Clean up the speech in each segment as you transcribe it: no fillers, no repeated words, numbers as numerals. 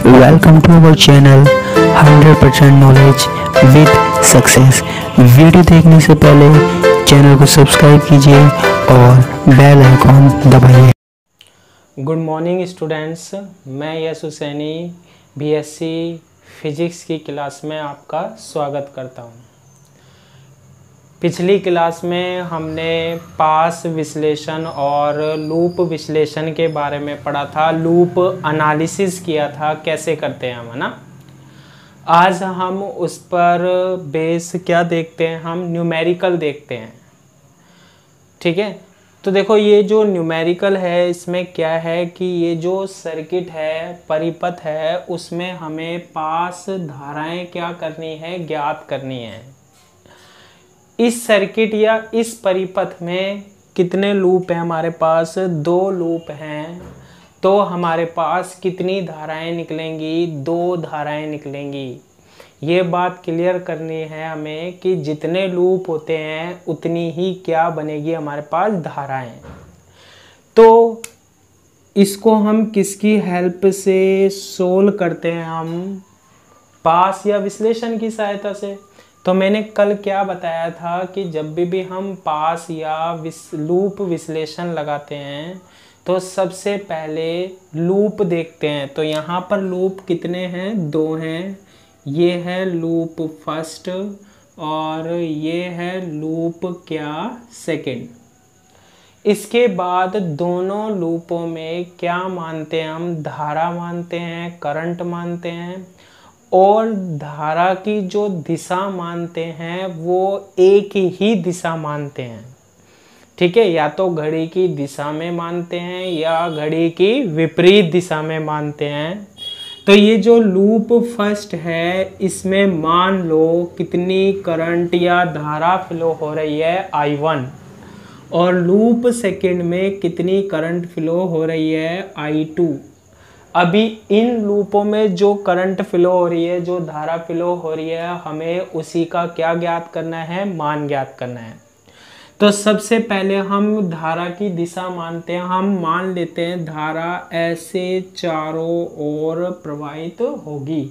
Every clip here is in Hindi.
Welcome to our channel 100% knowledge with success. Video देखने से पहले चैनल को सब्सक्राइब कीजिए और बेल आइकॉन दबाइए। गुड मॉर्निंग स्टूडेंट्स, मैं यश हुसैनी बीएससी फिजिक्स की क्लास में आपका स्वागत करता हूं। पिछली क्लास में हमने पास विश्लेषण और लूप विश्लेषण के बारे में पढ़ा था, लूप एनालिसिस किया था, कैसे करते हैं हम, है ना। आज हम उस पर बेस क्या देखते हैं, हम न्यूमेरिकल देखते हैं। ठीक है, तो देखो ये जो न्यूमेरिकल है इसमें क्या है कि ये जो सर्किट है, परिपथ है, उसमें हमें पास धाराएं क्या करनी है, ज्ञात करनी है। इस सर्किट या इस परिपथ में कितने लूप हैं हमारे पास, 2 लूप हैं, तो हमारे पास कितनी धाराएं निकलेंगी, 2 धाराएं निकलेंगी। ये बात क्लियर करनी है हमें कि जितने लूप होते हैं उतनी ही क्या बनेगी हमारे पास, धाराएं। तो इसको हम किसकी हेल्प से सोल्व करते हैं, हम पास या विश्लेषण की सहायता से। तो मैंने कल क्या बताया था कि जब भी हम पास या लूप विश्लेषण लगाते हैं तो सबसे पहले लूप देखते हैं। तो यहाँ पर लूप कितने हैं, 2 हैं। ये है लूप फर्स्ट और ये है लूप क्या, सेकंड। इसके बाद दोनों लूपों में क्या मानते हैं हम, धारा मानते हैं, करंट मानते हैं, और धारा की जो दिशा मानते हैं वो एक ही दिशा मानते हैं। ठीक है, या तो घड़ी की दिशा में मानते हैं या घड़ी की विपरीत दिशा में मानते हैं। तो ये जो लूप फर्स्ट है इसमें मान लो कितनी करंट या धारा फ्लो हो रही है, I1, और लूप सेकंड में कितनी करंट फ्लो हो रही है, I2। अभी इन लूपों में जो करंट फ्लो हो रही है, जो धारा फ्लो हो रही है, हमें उसी का क्या ज्ञात करना है, मान ज्ञात करना है। तो सबसे पहले हम धारा की दिशा मानते हैं। हम मान लेते हैं धारा ऐसे चारों ओर प्रवाहित होगी।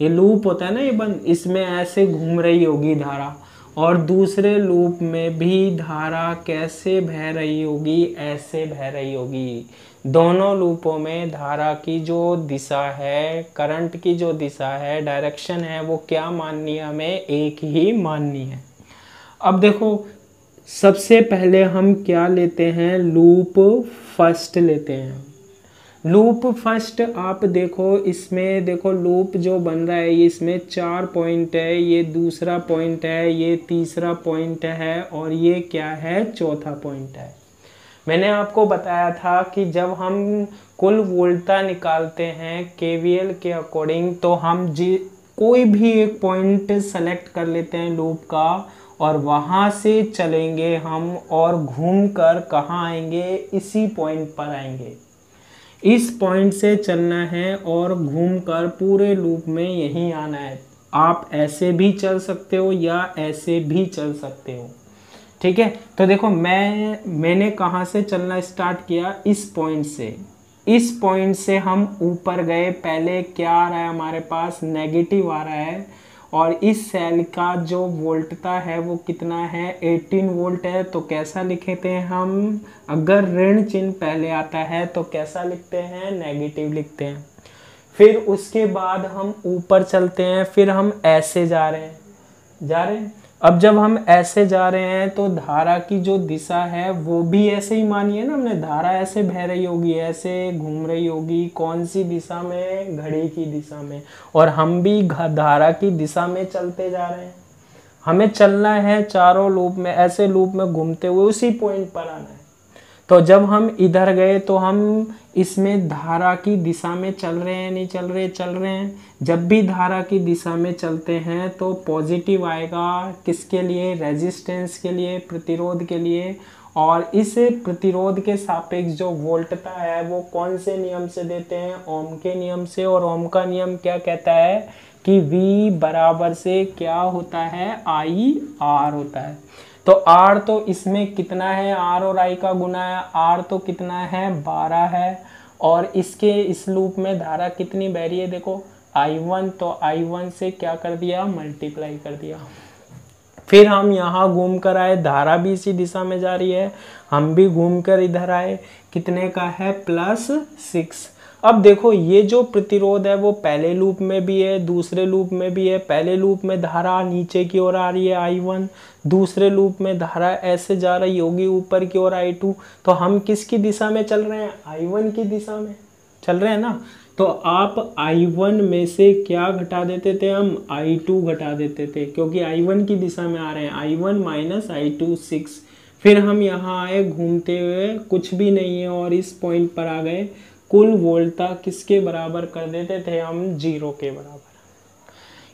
ये लूप होता है ना, ये बंद, इसमें ऐसे घूम रही होगी धारा, और दूसरे लूप में भी धारा कैसे बह रही होगी, ऐसे बह रही होगी। दोनों लूपों में धारा की जो दिशा है, करंट की जो दिशा है, डायरेक्शन है, वो क्या माननी है हमें, एक ही माननी है। अब देखो सबसे पहले हम क्या लेते हैं, लूप फर्स्ट लेते हैं। लूप फर्स्ट आप देखो, इसमें देखो लूप जो बन रहा है ये, इसमें 4 पॉइंट है, ये दूसरा पॉइंट है, ये तीसरा पॉइंट है, और ये क्या है, चौथा पॉइंट है। मैंने आपको बताया था कि जब हम कुल वोल्टता निकालते हैं केवीएल के अकॉर्डिंग, तो हम कोई भी एक पॉइंट सेलेक्ट कर लेते हैं लूप का, और वहाँ से चलेंगे हम, और घूमकर कहाँ आएंगे, इसी पॉइंट पर आएंगे। इस पॉइंट से चलना है और घूमकर पूरे लूप में यहीं आना है। आप ऐसे भी चल सकते हो या ऐसे भी चल सकते हो। ठीक है, तो देखो मैंने कहाँ से चलना स्टार्ट किया, इस पॉइंट से। इस पॉइंट से हम ऊपर गए, पहले क्या आ रहा है हमारे पास, नेगेटिव आ रहा है, और इस सेल का जो वोल्टता है वो कितना है, 18 वोल्ट है। तो कैसा लिखते हैं हम, अगर ऋण चिन्ह पहले आता है तो कैसा लिखते हैं, नेगेटिव लिखते हैं। फिर उसके बाद हम ऊपर चलते हैं, फिर हम ऐसे जा रहे हैं। अब जब हम ऐसे जा रहे हैं तो धारा की जो दिशा है वो भी ऐसे ही मानिए ना हमने, धारा ऐसे बह रही होगी, ऐसे घूम रही होगी, कौन सी दिशा में, घड़ी की दिशा में, और हम भी धारा की दिशा में चलते जा रहे हैं। हमें चलना है चारों लूप में, ऐसे लूप में घूमते हुए उसी पॉइंट पर आना है। तो जब हम इधर गए तो हम इसमें धारा की दिशा में चल रहे हैं, नहीं चल रहे, चल रहे हैं। जब भी धारा की दिशा में चलते हैं तो पॉजिटिव आएगा, किसके लिए, रेजिस्टेंस के लिए, प्रतिरोध के लिए। और इस प्रतिरोध के सापेक्ष जो वोल्टता है वो कौन से नियम से देते हैं, ओम के नियम से। और ओम का नियम क्या कहता है कि V बराबर से क्या होता है, IR होता है। तो R तो इसमें कितना है, R और I का गुना है, R तो कितना है, 12 है, और इसके इस लूप में धारा कितनी बह रही है देखो I1, तो I1 से क्या कर दिया मल्टीप्लाई कर दिया। फिर हम यहाँ घूम कर आए, धारा भी इसी दिशा में जा रही है, हम भी घूम कर इधर आए, कितने का है +6। अब देखो ये जो प्रतिरोध है वो पहले लूप में भी है, दूसरे लूप में भी है। पहले लूप में धारा नीचे की ओर आ रही है I1, दूसरे लूप में धारा ऐसे जा रही होगी ऊपर की ओर I2। तो हम किसकी दिशा में चल रहे हैं I1 की दिशा में चल रहे हैं ना। तो आप I1 में से क्या घटा देते थे हम I2 घटा देते थे, क्योंकि I1 की दिशा में आ रहे हैं, I1 माइनस I2 6। फिर हम यहाँ आए घूमते हुए, कुछ भी नहीं है और इस पॉइंट पर आ गए। कुल वोल्टता किसके बराबर कर देते थे हम 0 के बराबर।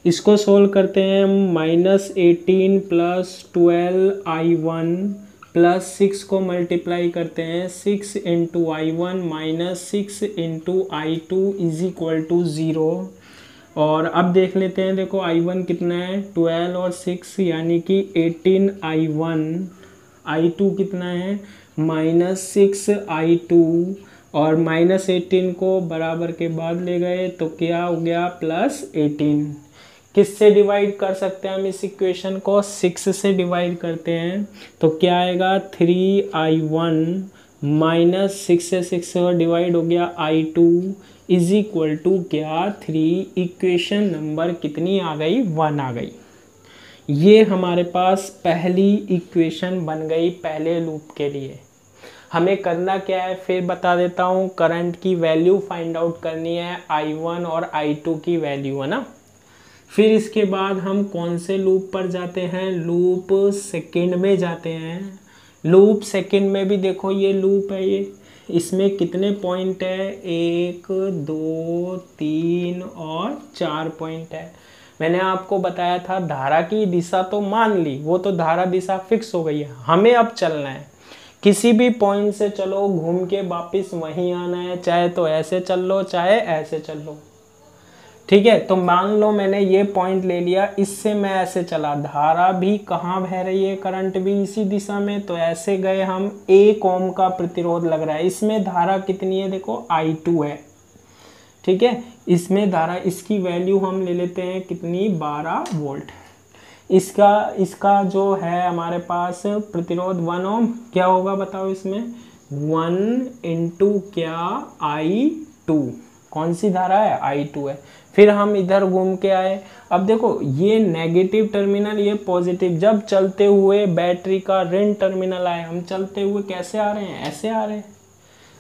इसको सोल्व करते हैं हम, -18 + 12I1 +6 को मल्टीप्लाई करते हैं, 6 × I1 - 6 × I2 = 0। और अब देख लेते हैं, देखो I1 कितना है 12 और 6 यानी कि 18 I1, I2 कितना है -6 I2 और -18 को बराबर के बाद ले गए तो क्या हो गया +18। किससे डिवाइड कर सकते हैं हम इस इक्वेशन को, 6 से डिवाइड करते हैं तो क्या आएगा 3I1 -6 से 6 डिवाइड हो गया I2 = क्या 3। इक्वेशन नंबर कितनी आ गई 1 आ गई। ये हमारे पास पहली इक्वेशन बन गई पहले लूप के लिए। हमें करना क्या है फिर बता देता हूँ, करंट की वैल्यू फाइंड आउट करनी है, I1 और I2 की वैल्यू है ना। फिर इसके बाद हम कौन से लूप पर जाते हैं, लूप सेकंड में जाते हैं। लूप सेकंड में भी देखो ये लूप है, ये इसमें कितने पॉइंट है 1 2 3 और 4 पॉइंट है। मैंने आपको बताया था धारा की दिशा तो मान ली, वो तो धारा दिशा फिक्स हो गई है, हमें अब चलना है। किसी भी पॉइंट से चलो, घूम के वापस वहीं आना है, चाहे तो ऐसे चल लो चाहे ऐसे चल लो, ठीक है। तो मान लो मैंने ये पॉइंट ले लिया, इससे मैं ऐसे चला, धारा भी कहाँ बह रही है, करंट भी इसी दिशा में, तो ऐसे गए हम। 1 ओम का प्रतिरोध लग रहा है, इसमें धारा कितनी है देखो I2 है, ठीक है। इसमें धारा, इसकी वैल्यू हम ले लेते हैं कितनी 12 वोल्ट। इसका जो है हमारे पास प्रतिरोध 1 ओम, क्या होगा बताओ इसमें 1 × क्या I2, कौन सी धारा है I2 है। फिर हम इधर घूम के आए, अब देखो ये नेगेटिव टर्मिनल ये पॉजिटिव, जब चलते हुए बैटरी का ऋण टर्मिनल आए, हम चलते हुए कैसे आ रहे हैं ऐसे आ रहे हैं।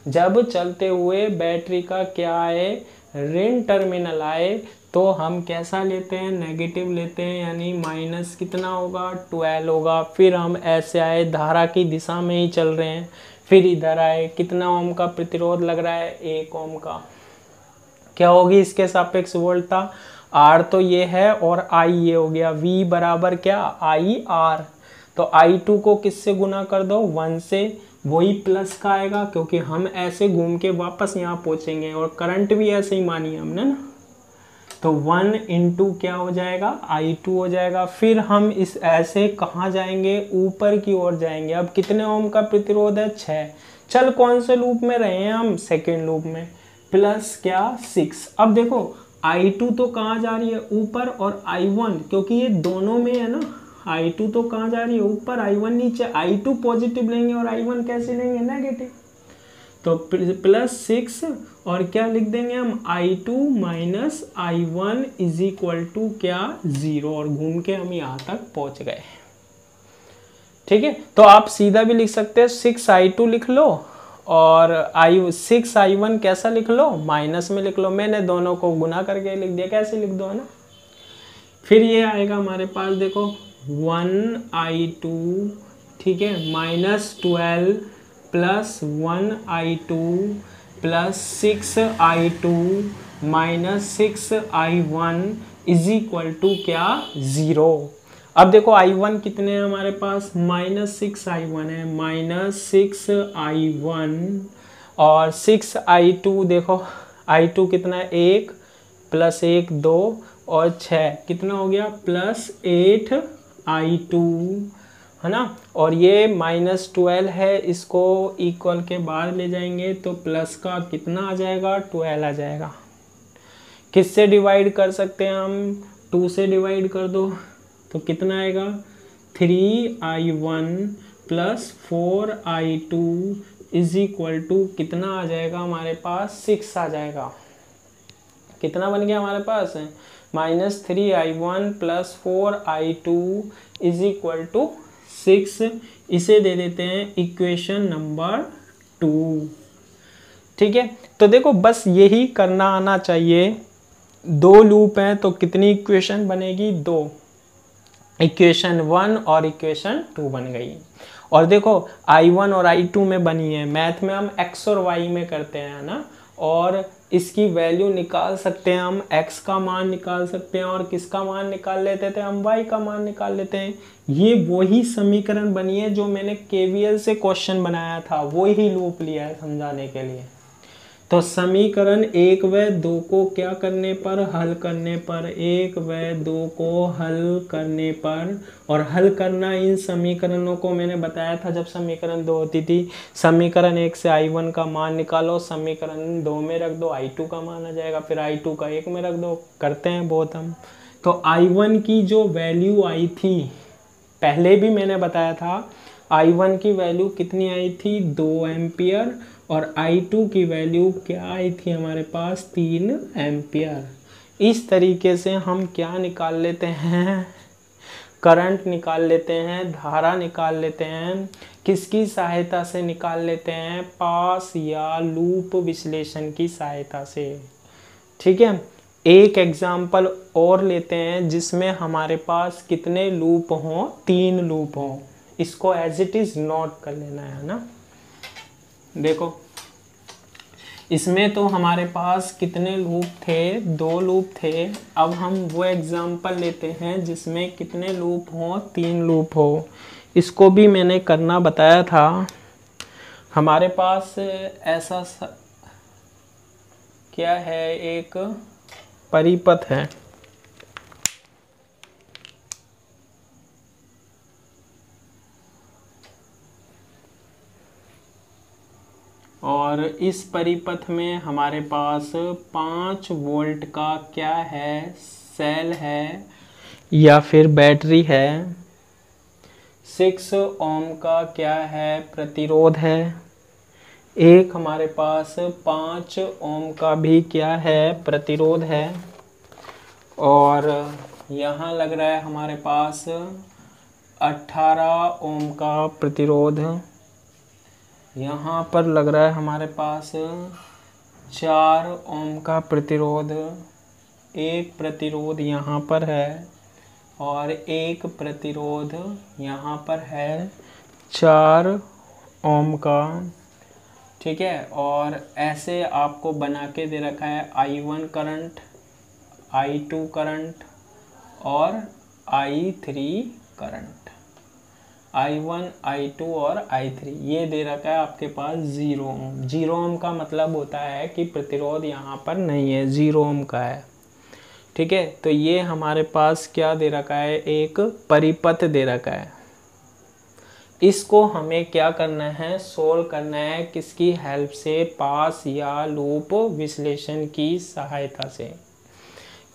जब चलते हुए बैटरी का क्या आए ऋण टर्मिनल आए तो हम कैसा लेते हैं नेगेटिव लेते हैं, यानी माइनस कितना होगा 12 होगा। फिर हम ऐसे आए, धारा की दिशा में ही चल रहे हैं, फिर इधर आए, कितना ओम का प्रतिरोध लग रहा है 1 ओम का। क्या होगी इसके सापेक्ष वोल्टता, R तो ये है और I ये हो गया, V बराबर क्या IR। तो I2 को किससे गुना कर दो 1 से, वही प्लस का आएगा क्योंकि हम ऐसे घूम के वापस यहाँ पहुँचेंगे और करंट भी ऐसे ही मानी हमने ना। तो 1 × क्या हो जाएगा I2 हो जाएगा। फिर हम इस ऐसे कहाँ जाएंगे ऊपर की ओर जाएंगे। अब कितने ओम का प्रतिरोध है 6। चल कौन से लूप में रहे हैं हम सेकेंड लूप में, प्लस क्या 6। अब देखो I2 तो कहाँ जा रही है ऊपर और I1 क्योंकि ये दोनों में है ना, I2 तो कहाँ जा रही है ऊपर I1 नीचे। I2 पॉजिटिव लेंगे और I1 कैसे लेंगे नेगेटिव, तो +6 और क्या लिख देंगे हम I2 - I1 = क्या 0 और घूम के हम यहाँ तक पहुँच गए, ठीक है। तो आप सीधा भी लिख सकते हैं 6I2 लिख लो और 6I1 कैसा लिख लो माइनस में लिख लो। मैंने दोनों को गुना करके लिख दिया, कैसे लिख दो है ना। फिर ये आएगा हमारे पास देखो 1I2, ठीक है, -12 + 1I2 + 6I2 - 6I1 = क्या 0। अब देखो I1 कितने हैं हमारे पास -6I1 है, -6I1 और 6I2 देखो I2 कितना है 1 + 1 2 और 6 कितना हो गया +8I2 है ना। और ये -12 है, इसको इक्वल के बाद ले जाएंगे तो प्लस का कितना आ जाएगा, 12 आ जाएगा। किससे डिवाइड कर सकते हैं हम, 2 से डिवाइड कर दो तो कितना आएगा, 3i1 plus 4i2 is equal to कितना आ जाएगा हमारे पास, 6 आ जाएगा। कितना बन गया हमारे पास, -3i1 plus 4i2 is equal to 6। इसे दे देते हैं इक्वेशन नंबर 2। ठीक है, तो देखो बस यही करना आना चाहिए। 2 लूप हैं तो कितनी इक्वेशन बनेगी, 2, इक्वेशन 1 और इक्वेशन 2 बन गई। और देखो i1 और i2 में बनी है, मैथ में हम x और y में करते हैं ना, और इसकी वैल्यू निकाल सकते हैं हम, x का मान निकाल सकते हैं, और किसका मान निकाल लेते थे हम, y का मान निकाल लेते हैं। ये वही समीकरण बनी है जो मैंने KVL से क्वेश्चन बनाया था, वही लूप लिया है समझाने के लिए। तो समीकरण 1 व 2 को क्या करने पर, हल करने पर, 1 व 2 को हल करने पर, और हल करना इन समीकरणों को मैंने बताया था जब समीकरण 2 होती थी। समीकरण 1 से i1 का मान निकालो, समीकरण 2 में रख दो, i2 का मान आ जाएगा, फिर i2 का 1 में रख दो, करते हैं बहुत हम। तो i1 की जो वैल्यू आई थी, पहले भी मैंने बताया था, i1 की वैल्यू कितनी आई थी, 2 एम्पियर, और i2 की वैल्यू क्या आई थी हमारे पास, 3 एम्पियर। इस तरीके से हम क्या निकाल लेते हैं, करंट निकाल लेते हैं, धारा निकाल लेते हैं। किसकी सहायता से निकाल लेते हैं, पास या लूप विश्लेषण की सहायता से। ठीक है, एक एग्जाम्पल और लेते हैं जिसमें हमारे पास कितने लूप हों, 3 लूप हों। इसको एज इट इज नोट कर लेना है ना। देखो इसमें तो हमारे पास कितने लूप थे, 2 लूप थे। अब हम वो एग्जाम्पल लेते हैं जिसमें कितने लूप हों, 3 लूप हो। इसको भी मैंने करना बताया था। हमारे पास ऐसा क्या है, एक परिपथ है, और इस परिपथ में हमारे पास 5 वोल्ट का क्या है, सेल है या फिर बैटरी है। 6 ओम का क्या है, प्रतिरोध है। एक हमारे पास 5 ओम का भी क्या है, प्रतिरोध है। और यहाँ लग रहा है हमारे पास 18 ओम का प्रतिरोध। यहाँ पर लग रहा है हमारे पास 4 ओम का प्रतिरोध। एक प्रतिरोध यहाँ पर है और एक प्रतिरोध यहाँ पर है 4 ओम का। ठीक है, और ऐसे आपको बना के दे रखा है I1 करंट, I2 करंट और I3 करंट। I1, I2 और I3 ये दे रखा है आपके पास 0 ओम। 0 ओम का मतलब होता है कि प्रतिरोध यहाँ पर नहीं है, 0 ओम का है। ठीक है, तो ये हमारे पास क्या दे रखा है, एक परिपथ दे रखा है। इसको हमें क्या करना है, सोल्व करना है। किसकी हेल्प से, पास या लूप विश्लेषण की सहायता से।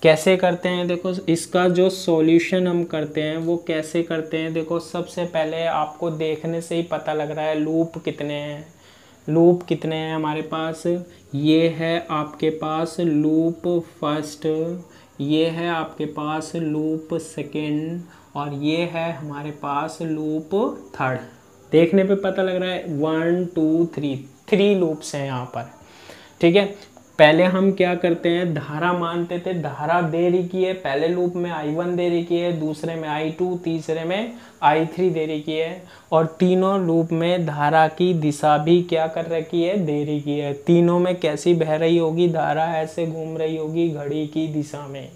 कैसे करते हैं, देखो इसका जो सॉल्यूशन हम करते हैं वो कैसे करते हैं। देखो सबसे पहले आपको देखने से ही पता लग रहा है लूप कितने हैं। लूप कितने हैं हमारे पास, ये है आपके पास लूप फर्स्ट, ये है आपके पास लूप सेकेंड, और ये है हमारे पास लूप थर्ड। देखने पे पता लग रहा है 1 2 3 लूप्स हैं यहाँ पर। ठीक है, पहले हम क्या करते हैं, धारा मानते थे, धारा दे रही है, पहले लूप में I1 दे रही है, दूसरे में I2, तीसरे में I3 दे रही है, और तीनों लूप में धारा की दिशा भी क्या कर रखी है, दे रही है। तीनों में कैसी बह रही होगी धारा, ऐसे घूम रही होगी घड़ी की दिशा में।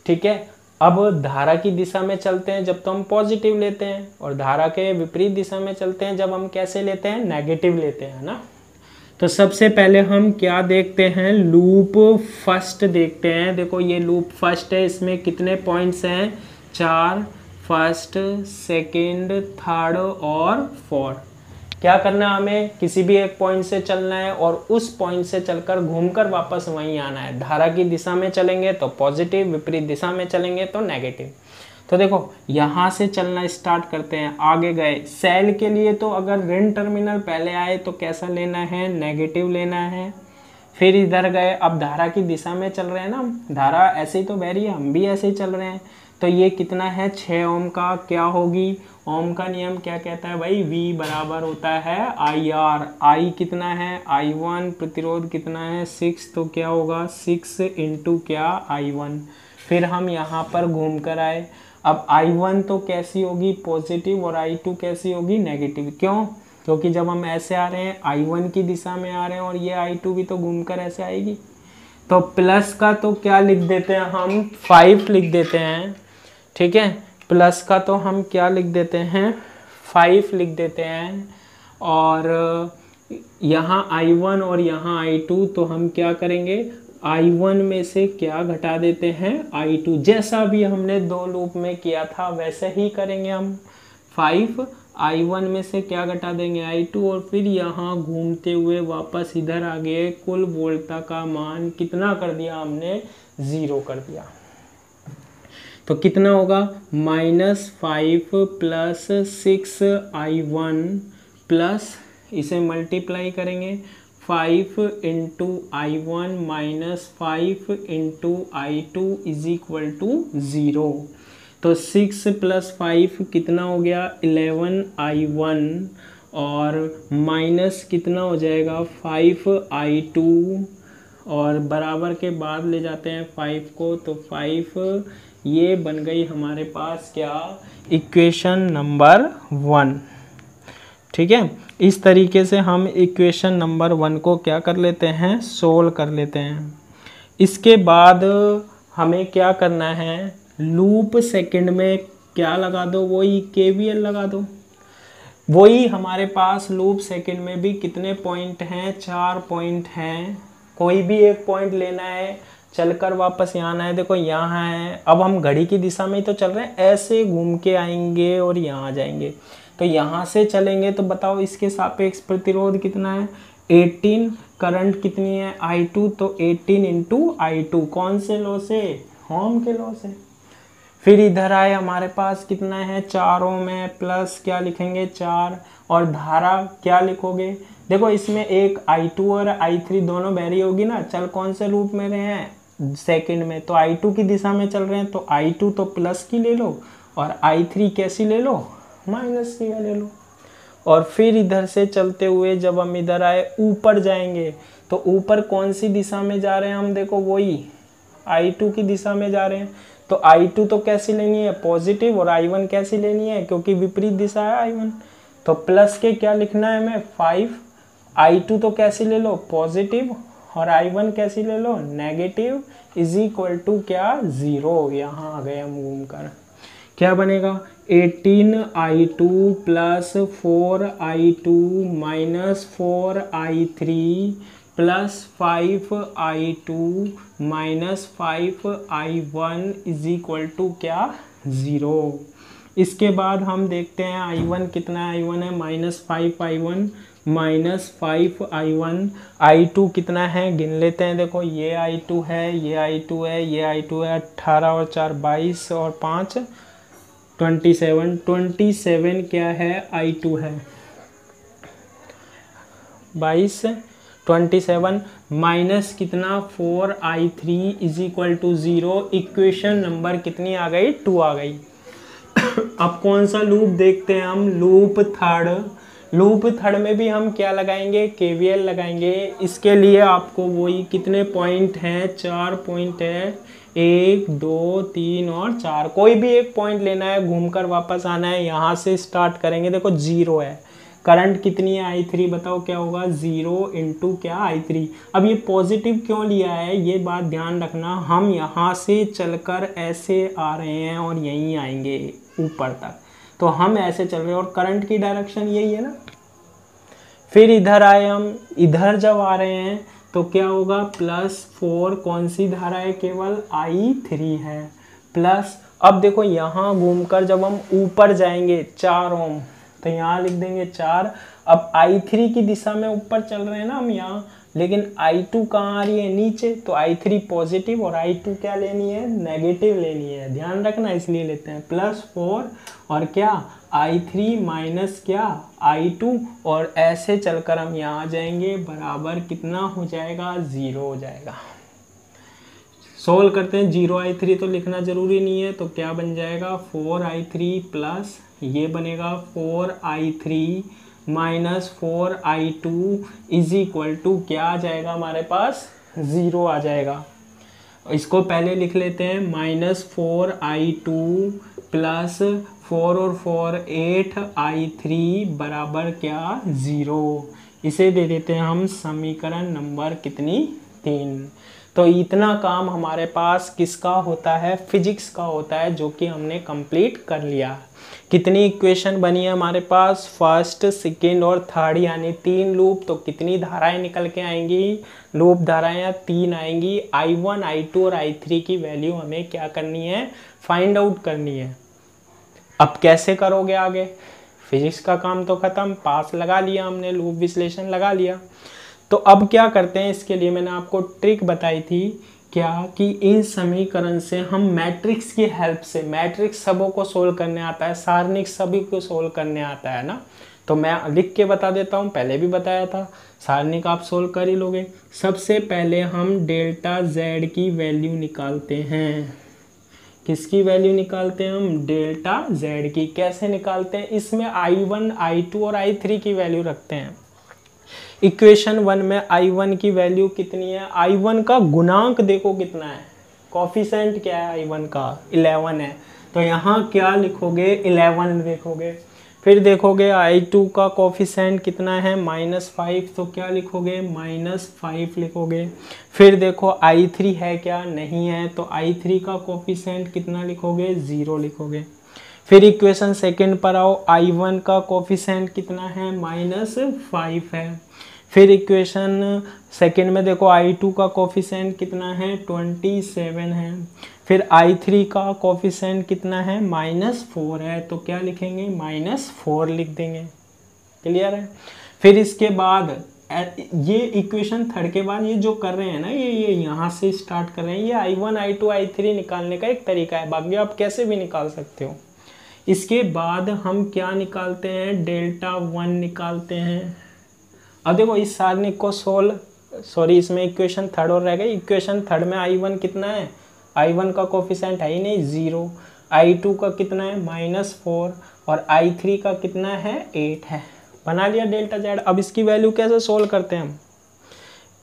ठीक है, अब धारा की दिशा में चलते हैं जब तो हम पॉजिटिव लेते हैं, और धारा के विपरीत दिशा में चलते हैं जब हम कैसे लेते हैं, नेगेटिव लेते हैं ना। तो सबसे पहले हम क्या देखते हैं, लूप फर्स्ट देखते हैं। देखो ये लूप फर्स्ट है, इसमें कितने पॉइंट्स हैं, 4, फर्स्ट, सेकंड, थर्ड और फोर्थ। क्या करना है, हमें किसी भी एक पॉइंट से चलना है और उस पॉइंट से चलकर घूमकर वापस वहीं आना है। धारा की दिशा में चलेंगे तो पॉजिटिव, विपरीत दिशा में चलेंगे तो नेगेटिव। तो देखो यहाँ से चलना स्टार्ट करते हैं, आगे गए। सेल के लिए तो अगर ऋण टर्मिनल पहले आए तो कैसा लेना है, नेगेटिव लेना है। फिर इधर गए, अब धारा की दिशा में चल रहे हैं ना, धारा ऐसे ही तो बह रही है, हम भी ऐसे ही चल रहे हैं। तो ये कितना है, 6 ओम का, क्या होगी, ओम का नियम क्या कहता है भाई, V बराबर होता है IR। I कितना है, I1, प्रतिरोध कितना है 6, तो क्या होगा 6 इंटू क्या I1। फिर हम यहाँ पर घूम कर आए, अब I1 तो कैसी होगी, पॉजिटिव, और I2 कैसी होगी, नेगेटिव। क्यों, क्योंकि जब हम ऐसे आ रहे हैं I1 की दिशा में आ रहे हैं और ये I2 भी तो घूमकर ऐसे आएगी। तो प्लस का तो क्या लिख देते हैं हम, 5 लिख देते हैं, ठीक है। प्लस का तो हम क्या लिख देते हैं, 5 लिख देते हैं। और यहाँ I1 और यहाँ I2, तो हम क्या करेंगे, I1 में से क्या घटा देते हैं, I2। जैसा भी हमने 2 लूप में किया था वैसे ही करेंगे हम। 5 I1 में से क्या घटा देंगे, I2, और फिर यहाँ घूमते हुए वापस इधर आ गए। कुल वोल्टता का मान कितना कर दिया हमने, 0 कर दिया। तो कितना होगा, -5 प्लस 6 I1 प्लस, इसे मल्टीप्लाई करेंगे, 5 into I1 minus 5 into I2 is equal to 0। तो 6 प्लस 5 कितना हो गया, 11 I1, और माइनस कितना हो जाएगा 5 I2, और बराबर के बाद ले जाते हैं 5 को, तो 5, ये बन गई हमारे पास क्या, इक्वेशन नंबर 1। ठीक है, इस तरीके से हम इक्वेशन नंबर 1 को क्या कर लेते हैं, सोल्व कर लेते हैं। इसके बाद हमें क्या करना है, लूप सेकंड में क्या लगा दो, वही KVL लगा दो। वही हमारे पास लूप सेकंड में भी कितने पॉइंट हैं, 4 पॉइंट हैं। कोई भी एक पॉइंट लेना है, चलकर वापस यहाँ आना है। देखो यहाँ है, अब हम घड़ी की दिशा में ही तो चल रहे हैं, ऐसे घूम के आएंगे और यहाँ आ जाएंगे। तो यहाँ से चलेंगे तो बताओ इसके सापेक्ष प्रतिरोध कितना है, 18। करंट कितनी है, I2, तो 18 इंटू I2, कौन से लॉ से, ओम के लॉ से। फिर इधर आए, हमारे पास कितना है, 4 ओम है, प्लस क्या लिखेंगे 4, और धारा क्या लिखोगे। देखो इसमें एक I2 और I3 दोनों बहरी होगी ना, चल कौन से रूप में रहे हैं, सेकंड में, तो I2 की दिशा में चल रहे हैं, तो I2 तो प्लस की ले लो, और I3 कैसी ले लो, माइनस की ले लो। और फिर इधर से चलते हुए जब हम इधर आए, ऊपर जाएंगे, तो ऊपर कौन सी दिशा में जा रहे हैं हम, देखो वही I2 की दिशा में जा रहे हैं। तो I2 तो कैसी लेनी है, पॉजिटिव, और I1 कैसी लेनी है, क्योंकि विपरीत दिशा है I1, तो प्लस के क्या लिखना है हमें, 5। I2 तो कैसी ले लो, पॉजिटिव, और I1 कैसी ले लो, नेगेटिव, इज इक्वल टू क्या, 0। यहाँ आ गए हम घूम कर, क्या बनेगा, 18 I2 plus 4 I2 minus 4 I3 plus 5 I2 minus 5 I1 is equal to क्या, 0। इसके बाद हम देखते हैं I1 कितना है, I1 है -5 I1 माइनस 5 I1, I2 कितना है, गिन लेते हैं। देखो ये I2 है, ये I2 है, ये I2 है, 18 और 4 22 और 5 27 क्या है, I2 है, 22 27 माइनस कितना 4 I3 is equal to 0। Equation number कितनी आ गई, 2 आ गई। अब कौन सा लूप देखते हैं हम, लूप थर्ड। लूप थर्ड में भी हम क्या लगाएंगे, KVL लगाएंगे। इसके लिए आपको वही कितने पॉइंट हैं, 4 पॉइंट है, 1 2 3 और 4। कोई भी एक पॉइंट लेना है, घूमकर वापस आना है। यहाँ से स्टार्ट करेंगे, देखो 0 है, करंट कितनी है I3, बताओ क्या होगा, 0 इंटू क्या I3। अब ये पॉजिटिव क्यों लिया है, ये बात ध्यान रखना। हम यहाँ से चलकर ऐसे आ रहे हैं और यहीं आएंगे ऊपर तक, तो हम ऐसे चल रहे हैं और करंट की डायरेक्शन यही है ना। फिर इधर आए हम, इधर जब आ रहे हैं तो क्या होगा, +4 कौन सी धारा है, केवल I3 है, प्लस अब देखो यहाँ घूमकर जब हम ऊपर जाएंगे 4 ओम, तो यहाँ लिख देंगे 4। अब I3 की दिशा में ऊपर चल रहे हैं ना हम यहाँ, लेकिन I2 कहाँ आ रही है, नीचे, तो I3 पॉजिटिव और I2 क्या लेनी है, नेगेटिव लेनी है, ध्यान रखना, इसलिए लेते हैं +4 और क्या I3 माइनस क्या I2, और ऐसे चलकर हम यहाँ आ जाएंगे, बराबर कितना हो जाएगा, 0 हो जाएगा। सोल्व करते हैं, 0I3 तो लिखना जरूरी नहीं है, तो क्या बन जाएगा 4I3 प्लस ये बनेगा 4I3 minus 4I2 is equal to क्या आ जाएगा हमारे पास, 0 आ जाएगा। इसको पहले लिख लेते हैं, -4I2 प्लस 4 और 4 8I3 बराबर क्या, 0। इसे दे देते हैं हम समीकरण नंबर कितनी, 3। तो इतना काम हमारे पास किसका होता है, फिजिक्स का होता है, जो कि हमने कंप्लीट कर लिया। कितनी इक्वेशन बनी है हमारे पास, फर्स्ट, सेकेंड और थर्ड, यानी 3 लूप। तो कितनी धाराएं निकल के आएंगी, लूप धाराएं 3 आएंगी। I1, I2 और I3 की वैल्यू हमें क्या करनी है, फाइंड आउट करनी है। अब कैसे करोगे आगे, फिजिक्स का काम तो खत्म, पास लगा लिया हमने, लूप विश्लेषण लगा लिया। तो अब क्या करते हैं, इसके लिए मैंने आपको ट्रिक बताई थी क्या, कि इन समीकरण से हम मैट्रिक्स की हेल्प से, मैट्रिक्स सबों को सोल्व करने आता है, सारणिक सभी को सोल्व करने आता है ना, तो मैं लिख के बता देता हूँ, पहले भी बताया था, सारणिक आप सोल्व कर ही लोगे। सबसे पहले हम डेल्टा Z की वैल्यू निकालते हैं। किसकी वैल्यू निकालते हैं हम, डेल्टा Z की। कैसे निकालते हैं, इसमें I1, I2 और I3 की वैल्यू रखते हैं। इक्वेशन 1 में I1 की वैल्यू कितनी है, I1 का गुणांक देखो कितना है, कॉफिशेंट क्या है I1 का, 11 है, तो यहाँ क्या लिखोगे, 11 लिखोगे। फिर देखोगे I2 का कॉफिशेंट कितना है, -5, तो क्या लिखोगे, -5 लिखोगे। फिर देखो I3 है क्या, नहीं है, तो I3 का कॉफिशेंट कितना लिखोगे, 0 लिखोगे। फिर इक्वेशन सेकंड पर आओ, I1 का कोफिशिएंट कितना है, -5 है। फिर इक्वेशन सेकंड में देखो I2 का कोफिशिएंट कितना है, 27 है। फिर I3 का कोफिशिएंट कितना है, -4 है, तो क्या लिखेंगे, -4 लिख देंगे। क्लियर है। फिर इसके बाद ये इक्वेशन थर्ड के बाद ये जो कर रहे हैं ना, ये यहाँ से स्टार्ट कर रहे हैं, ये I1, I2, I3 निकालने का एक तरीका है, बाकी आप कैसे भी निकाल सकते हो। इसके बाद हम क्या निकालते हैं, डेल्टा 1 निकालते हैं। अब देखो इस सारणी को इसमें इक्वेशन थर्ड और रह गई। इक्वेशन थर्ड में I1 कितना है, I1 का कोफिशिएंट है ही नहीं, 0। I2 का कितना है, -4, और I3 का कितना है, 8 है। बना लिया डेल्टा Z। अब इसकी वैल्यू कैसे सोल्व करते हैं हम,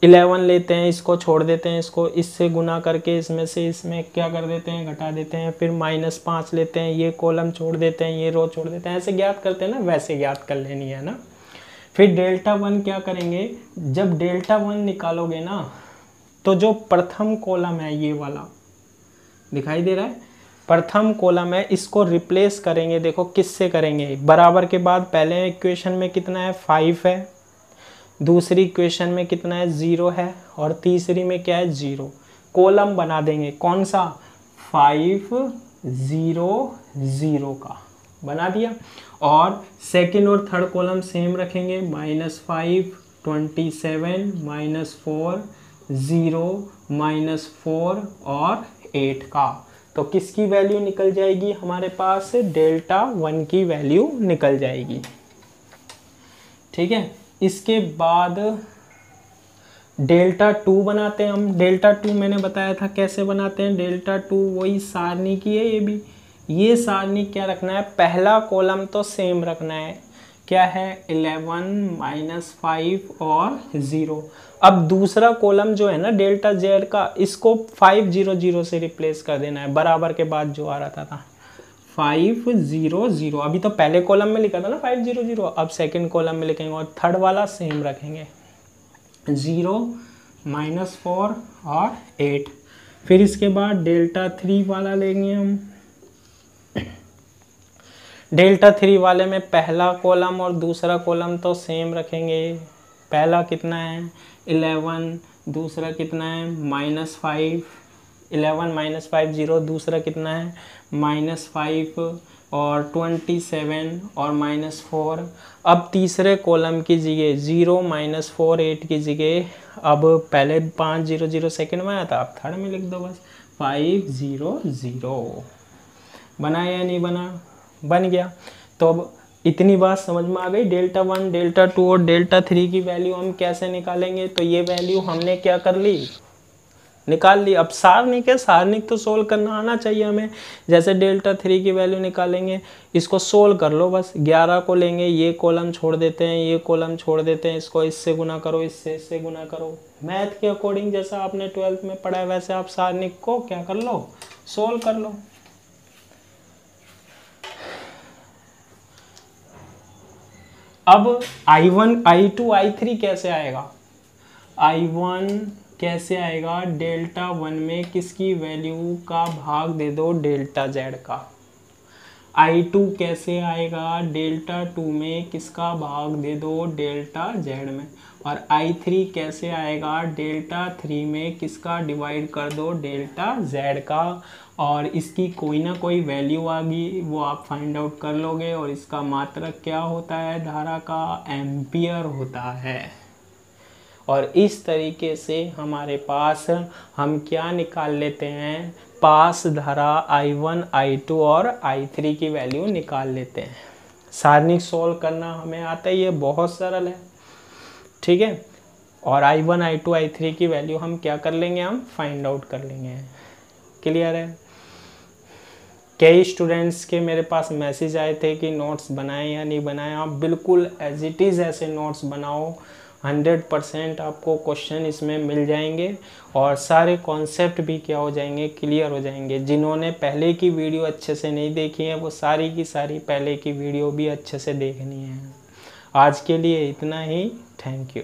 11 लेते हैं, इसको छोड़ देते हैं, इसको इससे गुना करके इसमें से इसमें क्या कर देते हैं, घटा देते हैं। फिर -5 लेते हैं, ये कॉलम छोड़ देते हैं, ये रो छोड़ देते हैं, ऐसे ज्ञात करते हैं ना, वैसे ज्ञात कर लेनी है ना। फिर डेल्टा 1 क्या करेंगे, जब डेल्टा 1 निकालोगे ना, तो जो प्रथम कॉलम है ये वाला दिखाई दे रहा है, प्रथम कॉलम है, इसको रिप्लेस करेंगे। देखो किससे करेंगे, बराबर के बाद पहले इक्वेशन में कितना है, 5 है, दूसरी इक्वेशन में कितना है, 0 है, और तीसरी में क्या है, 0। कॉलम बना देंगे, कौन सा, 5 0 0 का बना दिया। और सेकंड और थर्ड कॉलम सेम रखेंगे, -5 27 -4 0 -4 और 8 का। तो किसकी वैल्यू निकल जाएगी हमारे पास, डेल्टा 1 की वैल्यू निकल जाएगी। ठीक है। इसके बाद डेल्टा 2 बनाते हैं हम। डेल्टा 2 मैंने बताया था कैसे बनाते हैं। डेल्टा 2 वही सारणी की है, ये भी, ये सारणी क्या रखना है, पहला कॉलम तो सेम रखना है, क्या है, 11 -5 और 0। अब दूसरा कॉलम जो है ना डेल्टा Z का, इसको 5 0 0 से रिप्लेस कर देना है, बराबर के बाद जो आ रहा था 5 0 0। अभी तो पहले कॉलम में लिखा था ना 5 0 0, अब सेकंड कॉलम में लिखेंगे, और थर्ड वाला सेम रखेंगे, 0 -4 और 8। फिर इसके बाद डेल्टा 3 वाला लेंगे हम। डेल्टा 3 वाले में पहला कॉलम और दूसरा कॉलम तो सेम रखेंगे। पहला कितना है, 11, दूसरा कितना है, -5, 11 माइनस 5 0, दूसरा कितना है -5 और 27 और -4। अब तीसरे कॉलम की जगह 0 -4 8 की जगह अब पहले 5 0 0 सेकेंड में आया था, अब थर्ड में लिख दो बस 5 0 0। बना या नहीं बना? बन गया। तो अब इतनी बात समझ में आ गई। डेल्टा 1 डेल्टा 2 और डेल्टा 3 की वैल्यू हम कैसे निकालेंगे? तो ये वैल्यू हमने क्या कर ली, निकाल ली। अब सारणिक है, सारणिक तो सोल्व करना आना चाहिए हमें। जैसे डेल्टा 3 की वैल्यू निकालेंगे, इसको सोल्व कर लो बस। 11 को लेंगे, ये कॉलम छोड़ देते हैं, ये कॉलम छोड़ देते हैं, इसको इससे गुना करो, इससे गुना करो। मैथ के अकॉर्डिंग जैसा आपने 12th में पढ़ा है वैसे आप सारणिक को क्या कर लो, सोल्व कर लो। अब I1 I2 I3 कैसे आएगा? I1 कैसे आएगा? डेल्टा 1 में किसकी वैल्यू का भाग दे दो, डेल्टा Z का। I2 कैसे आएगा? डेल्टा 2 में किसका भाग दे दो, डेल्टा Z में। और I3 कैसे आएगा? डेल्टा 3 में किसका डिवाइड कर दो, डेल्टा Z का। और इसकी कोई ना कोई वैल्यू आ गई, वो आप फाइंड आउट कर लोगे। और इसका मात्रक क्या होता है धारा का? एम्पियर होता है। और इस तरीके से हमारे पास हम क्या निकाल लेते हैं, पास धारा I1 I2 और I3 की वैल्यू निकाल लेते हैं। सारणिक सोल्व करना हमें आता है, ये बहुत सरल है, ठीक है। और I1 I2 I3 की वैल्यू हम क्या कर लेंगे, हम फाइंड आउट कर लेंगे। क्लियर है? कई स्टूडेंट्स के मेरे पास मैसेज आए थे कि नोट्स बनाएं या नहीं बनाएं। आप बिल्कुल एज इट इज़ ऐसे नोट्स बनाओ, 100% आपको क्वेश्चन इसमें मिल जाएंगे और सारे कॉन्सेप्ट भी क्या हो जाएंगे, क्लियर हो जाएंगे। जिन्होंने पहले की वीडियो अच्छे से नहीं देखी है वो सारी की सारी पहले की वीडियो भी अच्छे से देखनी है। आज के लिए इतना ही, थैंक यू।